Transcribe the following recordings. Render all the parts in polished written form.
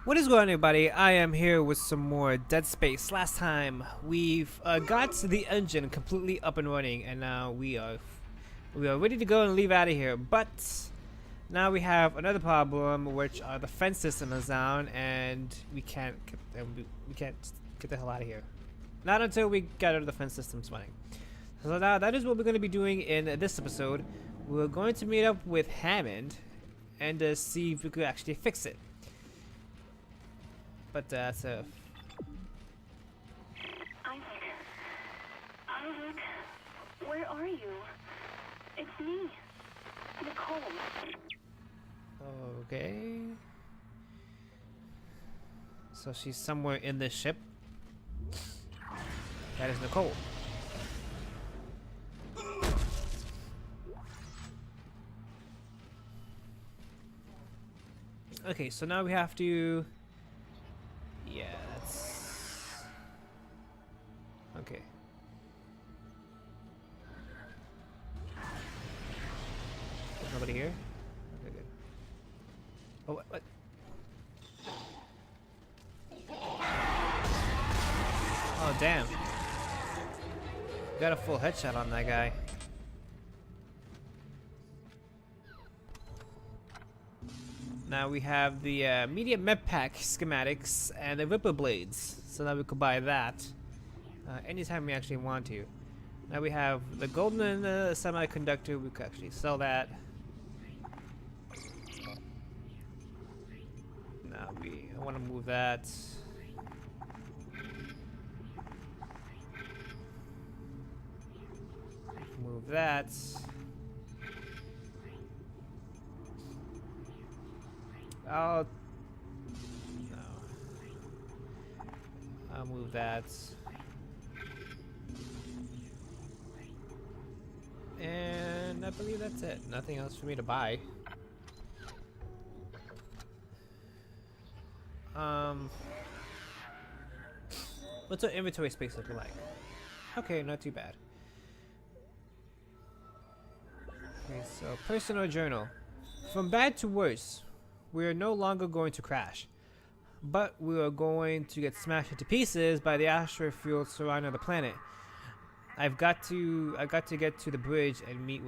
What is going on, everybody? I am here with some more Dead Space. Last time we've got the engine completely up and running, and now we are ready to go and leave out of here. But now we have another problem, which the fence system is down, and we can't get the hell out of here. Not until we get out of the fence systems running. So now that is what we're going to be doing in this episode. We're going to meet up with Hammond and see if we could actually fix it. But Isaac, where are you? It's me, Nicole. Okay. So she's somewhere in this ship. That is Nicole. Okay, so now we have to... Yeah, that's... Okay. There's nobody here? Okay, good. Oh, what? Oh, damn. Got a full headshot on that guy. Now we have the medium med pack schematics and the Ripper blades, so now we could buy that anytime we actually want to. Now we have the golden semiconductor, we could actually sell that. Now I want to move that. Move that. I'll move that. And I believe that's it. Nothing else for me to buy. What's our inventory space looking like? Okay, not too bad. Okay, so personal journal. From bad to worse. We are no longer going to crash, but we are going to get smashed into pieces by the asteroid field surrounding the planet. I've got to get to the bridge and meet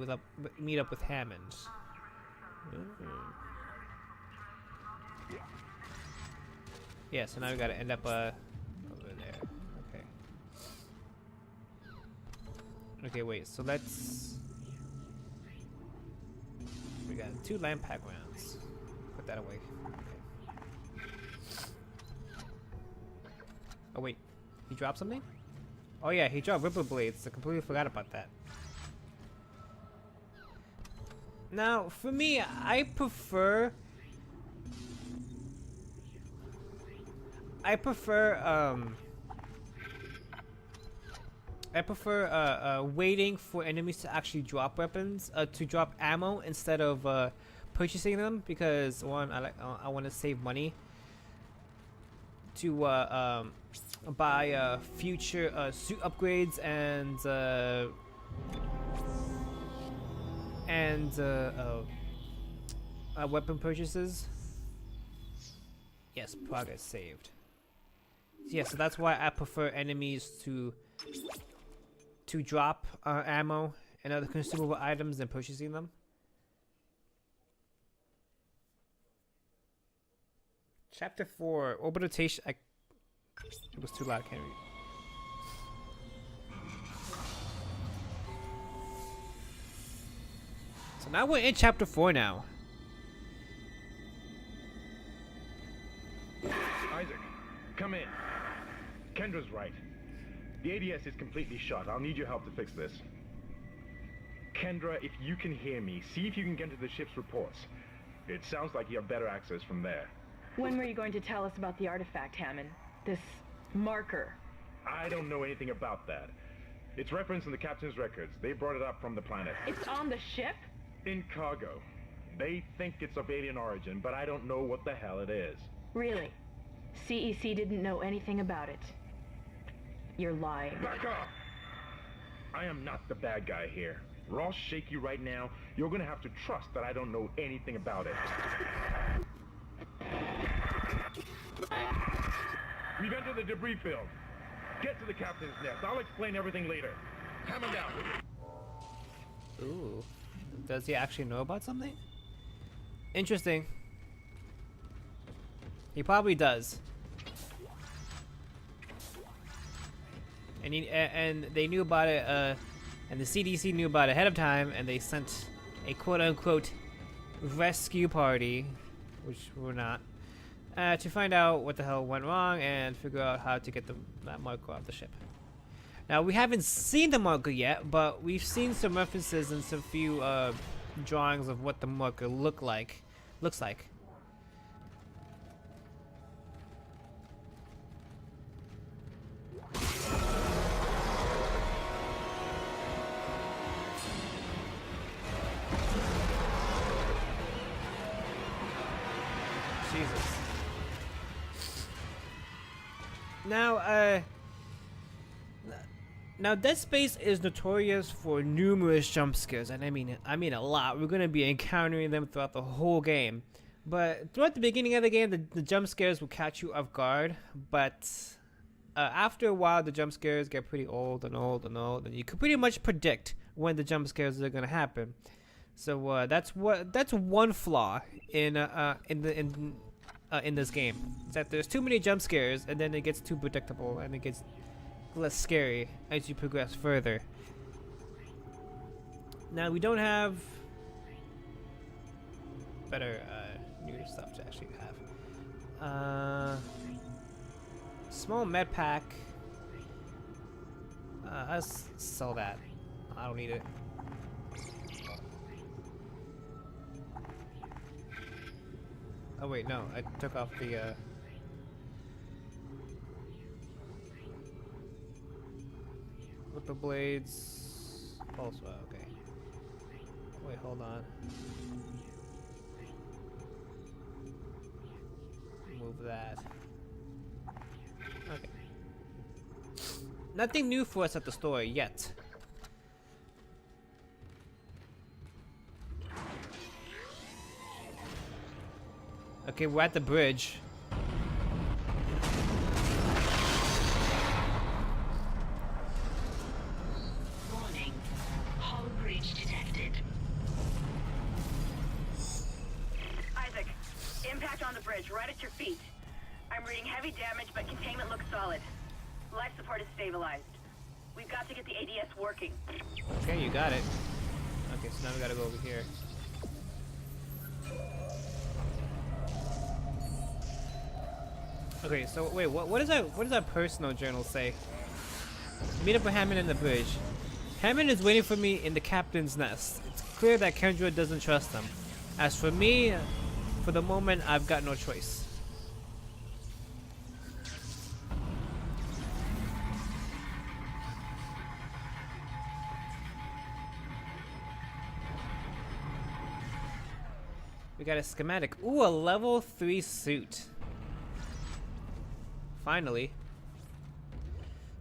up with Hammond. Yeah, so now we gotta end up over there. Okay. Okay, wait. So let's. We got 2 lamp pack rounds. Put that away. Okay. Oh wait, he dropped something? Oh yeah, he dropped Ripper blades. I completely forgot about that. Now, for me, I prefer waiting for enemies to actually drop weapons, to drop ammo instead of purchasing them, because one, I want to save money to buy future suit upgrades and weapon purchases. Yes, progress saved. Yeah, so that's why I prefer enemies to drop ammo and other consumable items than purchasing them. Chapter 4, Orbitation. It was too loud, I can't read. So now we're in Chapter 4 now. Isaac, come in. Kendra's right. The ADS is completely shut. I'll need your help to fix this. Kendra, if you can hear me, see if you can get into the ship's reports. It sounds like you have better access from there. When were you going to tell us about the artifact, Hammond? This marker? I don't know anything about that. It's referenced in the captain's records. They brought it up from the planet. It's on the ship? In cargo. They think it's of alien origin, but I don't know what the hell it is. Really? CEC didn't know anything about it. You're lying. Back up! I am not the bad guy here. We're all shaky right now. You're gonna have to trust that I don't know anything about it. We've entered the debris field. Get to the captain's nest. I'll explain everything later. Hammer down. Ooh. Does he actually know about something? Interesting. He probably does. And they knew about it, and the CDC knew about it ahead of time, and they sent a quote-unquote rescue party, which we're not, to find out what the hell went wrong and figure out how to get that marker off the ship. Now, we haven't seen the marker yet, but we've seen some references and some few drawings of what the marker looks like. Jesus. Now Dead Space is notorious for numerous jump scares, and I mean a lot. We're gonna be encountering them throughout the whole game. But throughout the beginning of the game, the jump scares will catch you off guard. But after a while, the jump scares get pretty old, and you can pretty much predict when the jump scares are gonna happen. So that's one flaw in this game. Is that there's too many jump scares, and then it gets too predictable, and it gets less scary as you progress further. Now we don't have better new stuff to actually have. Small med pack. Let's sell that. I don't need it. Oh wait, no, I took off the with the blades. Also, okay. Wait, hold on. Move that. Okay. Nothing new for us at the store yet. Okay, we're at the bridge. Warning. Hull breach detected. Isaac, impact on the bridge, right at your feet. I'm reading heavy damage, but containment looks solid. Life support is stabilized. We've got to get the ADS working. Okay, you got it. Okay, so now we gotta go over here. Okay, so wait, what does that personal journal say? Meet up with Hammond in the bridge. Hammond is waiting for me in the captain's nest. It's clear that Kendra doesn't trust him. As for me, for the moment, I've got no choice. We got a schematic. Ooh, a level 3 suit. Finally.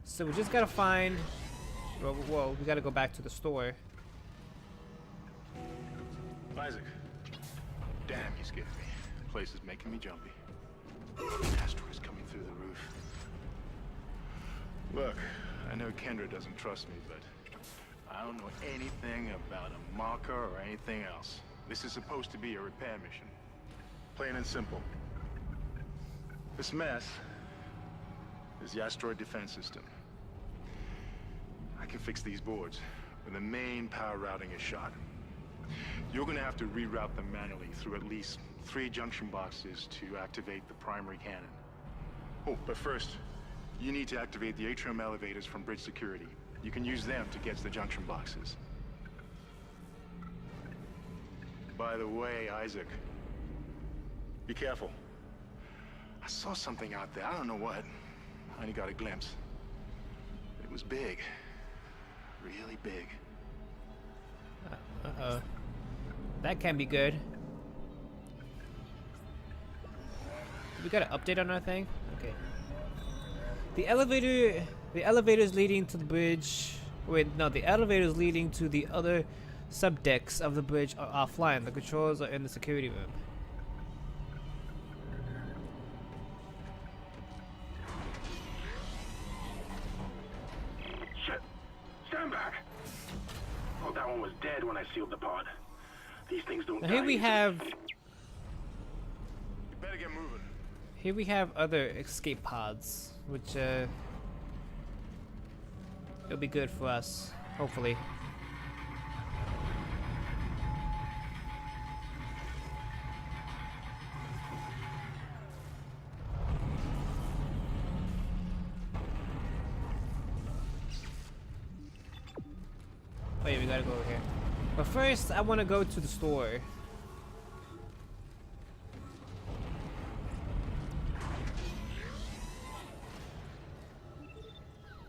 So we just gotta find... Whoa, we gotta go back to the store. Isaac. Damn, you scared me. The place is making me jumpy. Asteroids coming through the roof. Look, I know Kendra doesn't trust me, but I don't know anything about a marker or anything else. This is supposed to be a repair mission. Plain and simple. This mess is the asteroid defense system. I can fix these boards when the main power routing is shot. You're gonna have to reroute them manually through at least 3 junction boxes to activate the primary cannon. Oh, but first, you need to activate the atrium elevators from bridge security. You can use them to get to the junction boxes. By the way, Isaac, be careful. I saw something out there, I don't know what. I only got a glimpse. It was big. Really big. Uh-oh. That can be good. We got an update on our thing? Okay. The elevators leading to the bridge... Wait, no, the elevators leading to the other subdecks of the bridge are offline. The controls are in the security room. thought that one was dead when I sealed the pod. These things don't Now die here we easily. have You better get moving. here we have other escape pods, which it'll be good for us, hopefully. Oh yeah, we gotta go over here. But first, I want to go to the store.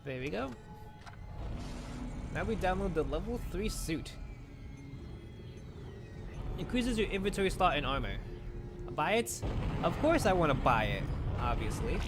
There we go. Now we download the level 3 suit. Increases your inventory slot and armor. Buy it? Of course I want to buy it, obviously.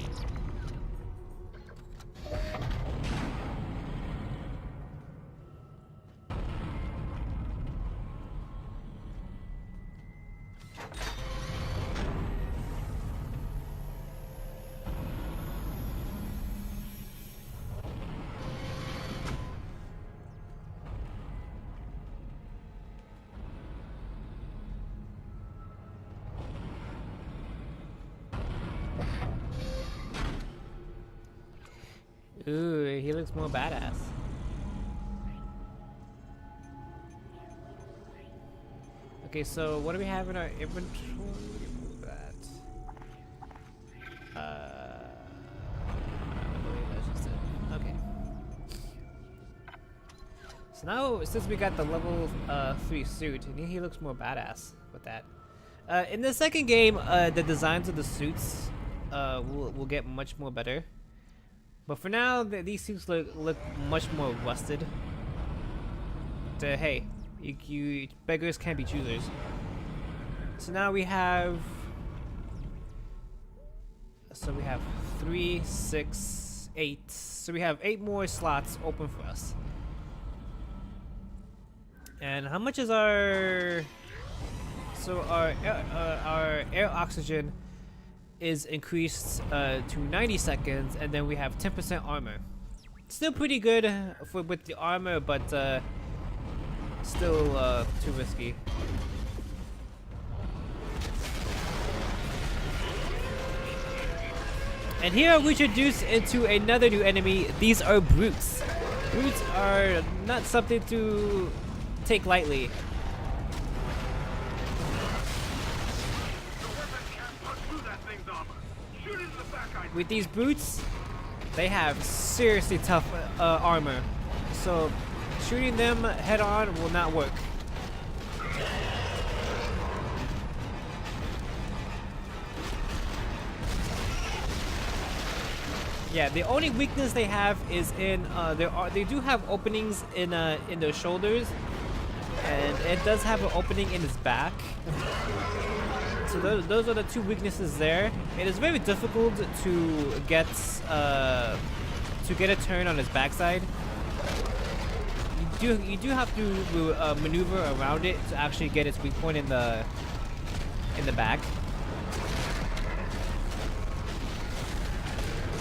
Ooh, he looks more badass. Okay, so what do we have in our inventory? That. I believe that's just it. Okay. So now, since we got the level 3 suit, and he looks more badass with that. In the second game, the designs of the suits will get much more better. But for now, these suits look much more rusted. Hey, you beggars can't be choosers. So now we have. So we have 3, 6, 8. So we have 8 more slots open for us. And how much is our? So our air oxygen is increased to 90 seconds, and then we have 10% armor. Still pretty good with the armor, but still too risky. And here we introduce into another new enemy. These are brutes. Brutes are not something to take lightly. With these brutes, they have seriously tough armor, so shooting them head on will not work. Yeah, the only weakness they have is in they do have openings in their shoulders, and it does have an opening in his back. So those are the 2 weaknesses there. It is very difficult to get a turn on his backside. You do have to maneuver around it to actually get its weak point in the back.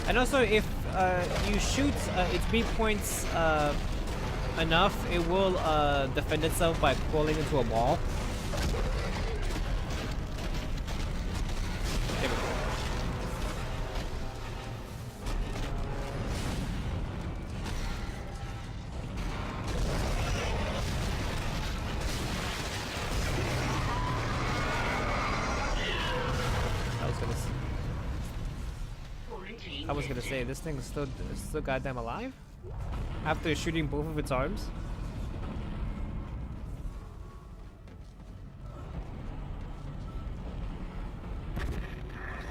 And also, if you shoot its weak points enough, it will defend itself by crawling into a wall. There we go. I was gonna say, this thing is still goddamn alive after shooting both of its arms.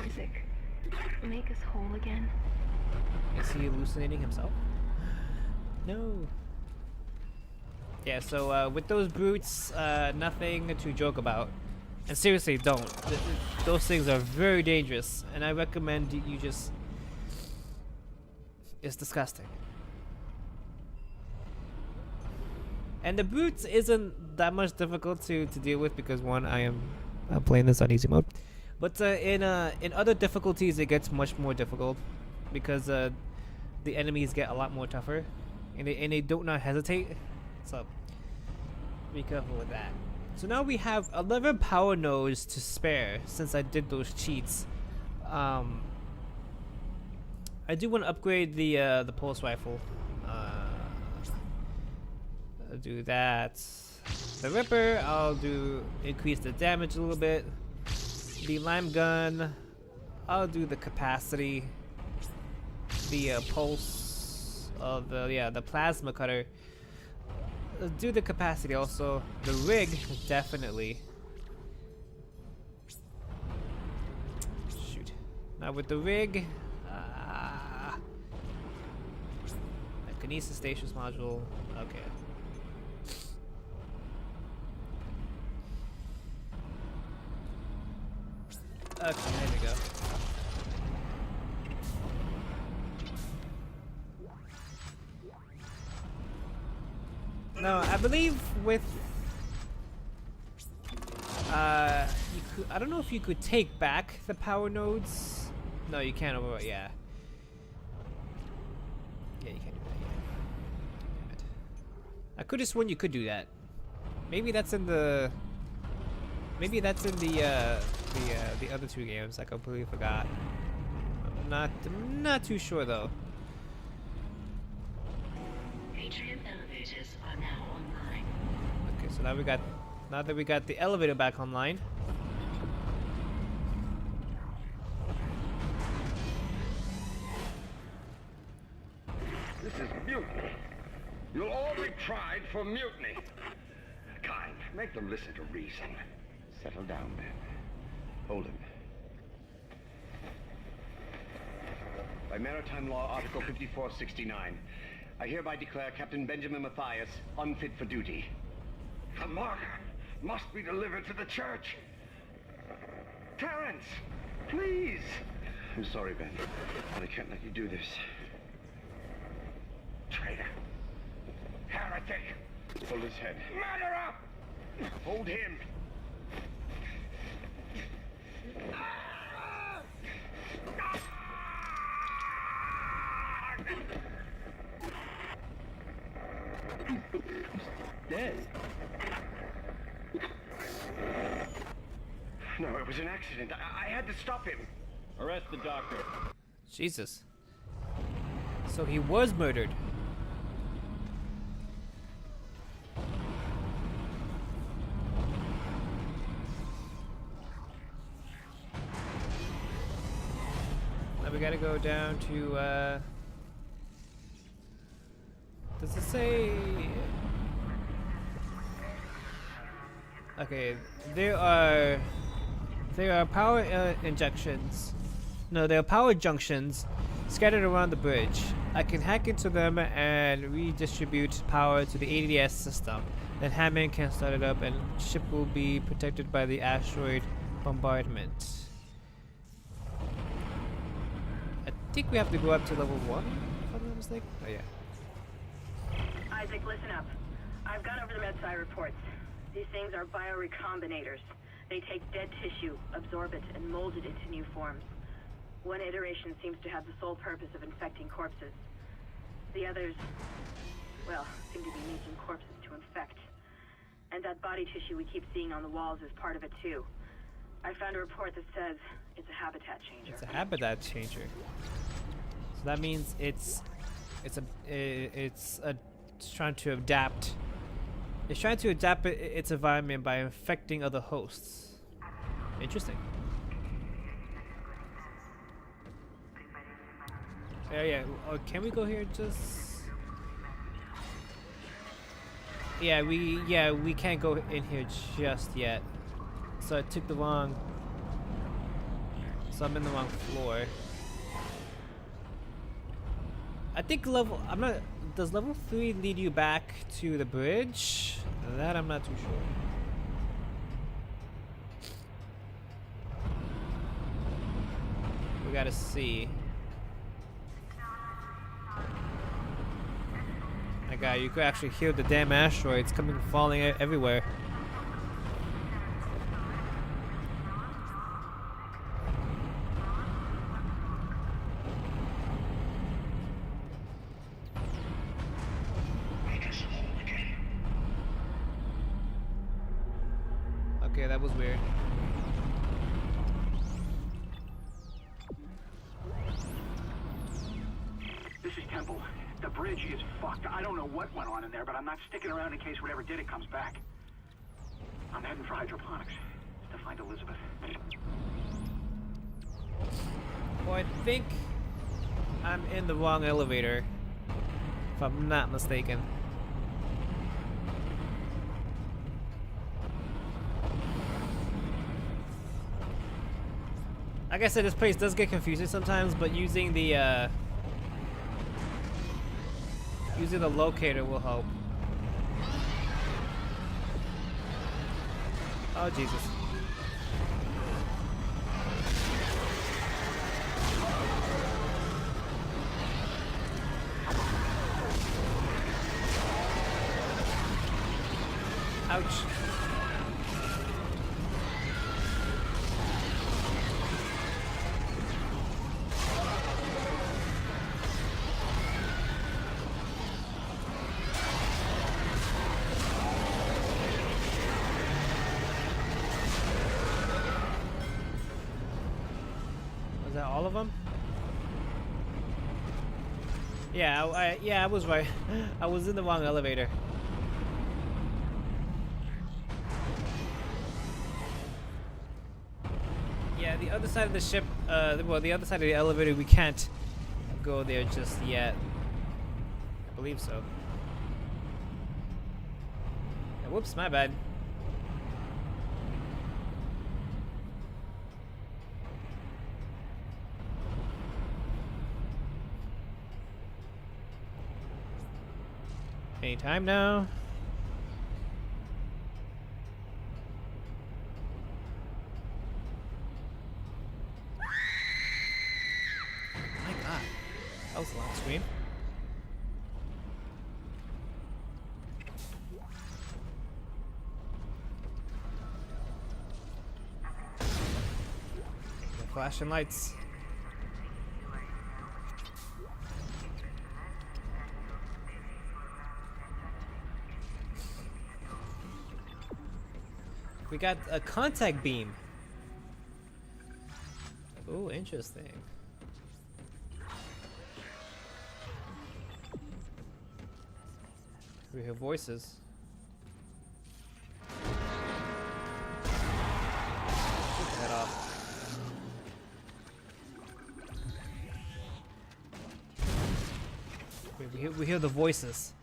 Isaac, make us whole again. Is he hallucinating himself? No. Yeah, so with those brutes, nothing to joke about. And seriously, don't. Those things are very dangerous, and I recommend you just... It's disgusting. And the brutes isn't that much difficult to deal with because one, I'm playing this on easy mode. But in other difficulties, it gets much more difficult because the enemies get a lot more tougher, and they do not hesitate. So Be careful with that. So now we have 11 power nodes to spare since I did those cheats. I do want to upgrade the pulse rifle. I'll do that. The Ripper, I'll do increase the damage a little bit. The lime gun, I'll do the capacity. The pulse of the plasma cutter. Do the capacity also. The rig, definitely. Shoot. Now with the rig, a kinesis stations module. Okay. Okay, there we go. No, I believe with you could, I don't know if you could take back the power nodes. No, you can't overwrite. Yeah, you can't do that. Yeah. Damn it. I could have sworn you could do that. Maybe that's in the. Maybe that's in the other two games. I completely forgot. I'm not too sure though. Atrium elevators are now online. Okay, so now that we got the elevator back online. This is mutiny. You'll all be tried for mutiny. Kind, make them listen to reason. Settle down, Ben. Hold him. By Maritime Law, Article 5469, I hereby declare Captain Benjamin Mathius unfit for duty. The marker must be delivered to the church. Terrence, please. I'm sorry, Ben, but I can't let you do this. Traitor. Heretic. Hold his head. Murderer! Hold him. Dead. No, it was an accident. I had to stop him. Arrest the doctor. Jesus. So he was murdered. Now we gotta go down to, does it say? Okay, there are power injections. No, there are power junctions scattered around the bridge. I can hack into them and redistribute power to the ADS system. Then Hammond can start it up and ship will be protected by the asteroid bombardment. I think we have to go up to level 1, if I'm not mistaken. Oh yeah. Isaac, listen up. I've gone over the MedSci reports. These things are biorecombinators. They take dead tissue, absorb it, and mold it into new forms. One iteration seems to have the sole purpose of infecting corpses. The others, well, seem to be making corpses to infect. And that body tissue we keep seeing on the walls is part of it too. I found a report that says it's a habitat changer. It's a habitat changer. So that means it's trying to adapt. It's trying to adapt its environment by infecting other hosts. Interesting. Yeah. Oh, can we go here? Just. Yeah, we can't go in here just yet. So I took the wrong. So I'm in the wrong floor. I think level. I'm not. Does level 3 lead you back to the bridge? That I'm not too sure. We gotta see. My God, you could actually hear the damn asteroids coming, falling everywhere. was weird. This is Temple. The bridge is fucked. I don't know what went on in there, but I'm not sticking around in case whatever did it comes back. I'm heading for hydroponics to find Elizabeth. Well, I think I'm in the wrong elevator, if I'm not mistaken. Like I said, this place does get confusing sometimes, but using the locator will help. Oh Jesus. Ouch. Was that all of them? Yeah, I was right. I was in the wrong elevator. Yeah, the other side of the ship, well, the other side of the elevator, we can't go there just yet. I believe so. Whoops, my bad. Any time now? My God, that was a long scream. The flashing lights. We got a contact beam. Oh, interesting. We hear voices. Take the head off. We hear the voices.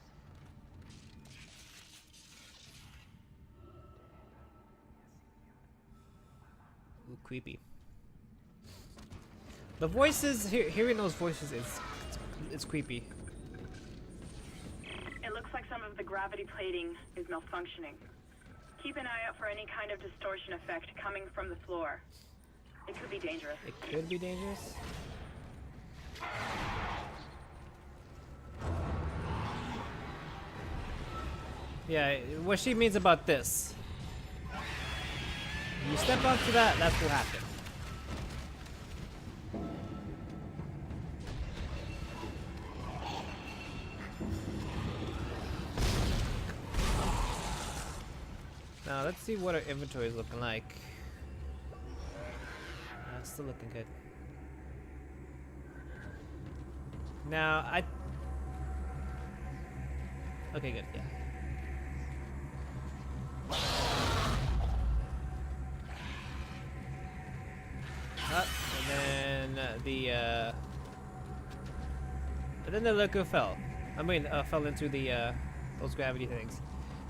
Ooh, creepy. The voices, hearing those voices, it's creepy. It looks like some of the gravity plating is malfunctioning. Keep an eye out for any kind of distortion effect coming from the floor. It could be dangerous. It could be dangerous. Yeah, what she means about this. You step onto that, that's what happened. Now let's see what our inventory is looking like. It's still looking good. Now okay, good, yeah. Up, and then the liquor fell. Fell into the those gravity things.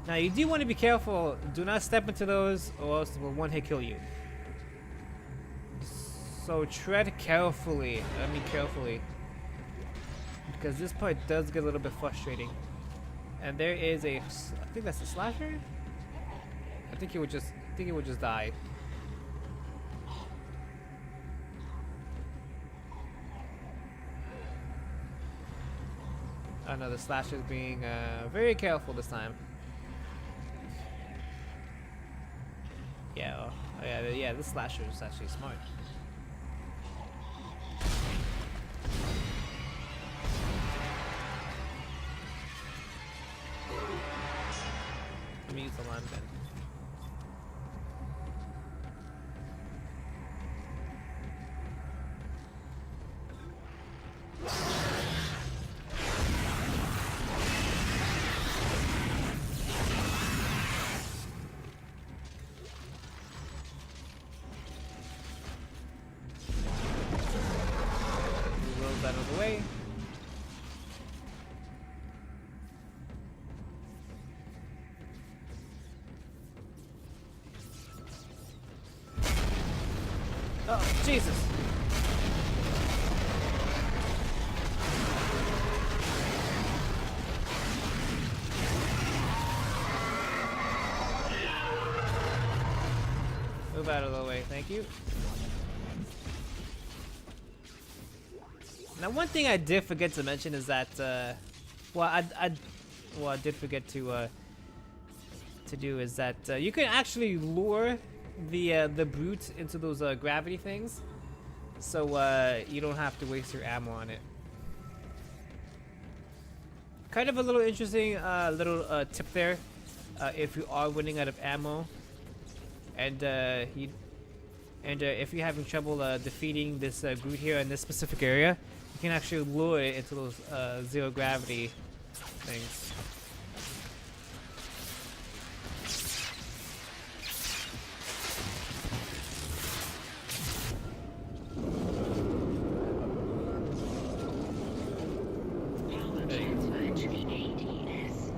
Now you do want to be careful. Do not step into those, or else it will one hit kill you. So tread carefully. I mean carefully, because this part does get a little bit frustrating. And there is I think that's a slasher. I think he would just die. Oh no, the slasher's being very careful this time. Yeah, yeah, this slasher is actually smart. Let me use the lime gun. out of the way. Oh, Jesus! Move out of the way, thank you. Now, one thing I did forget to mention is that, I did forget to do is that you can actually lure the brute into those gravity things, so you don't have to waste your ammo on it. Kind of a little interesting little tip there, if you are running out of ammo, and if you're having trouble defeating this brute here in this specific area, you can actually lure it into those zero gravity things. Power transfer to the ADS.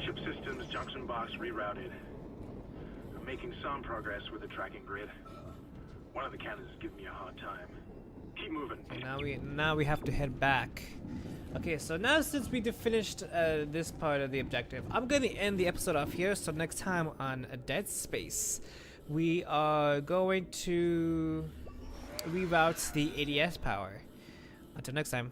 Ship systems, junction box rerouted. I'm making some progress with the tracking grid. One of the cannons is giving me a hard time. Keep moving. Now we have to head back. Okay, so now since we finished this part of the objective, I'm going to end the episode off here. So next time on Dead Space, we are going to reroute the ADS power. Until next time.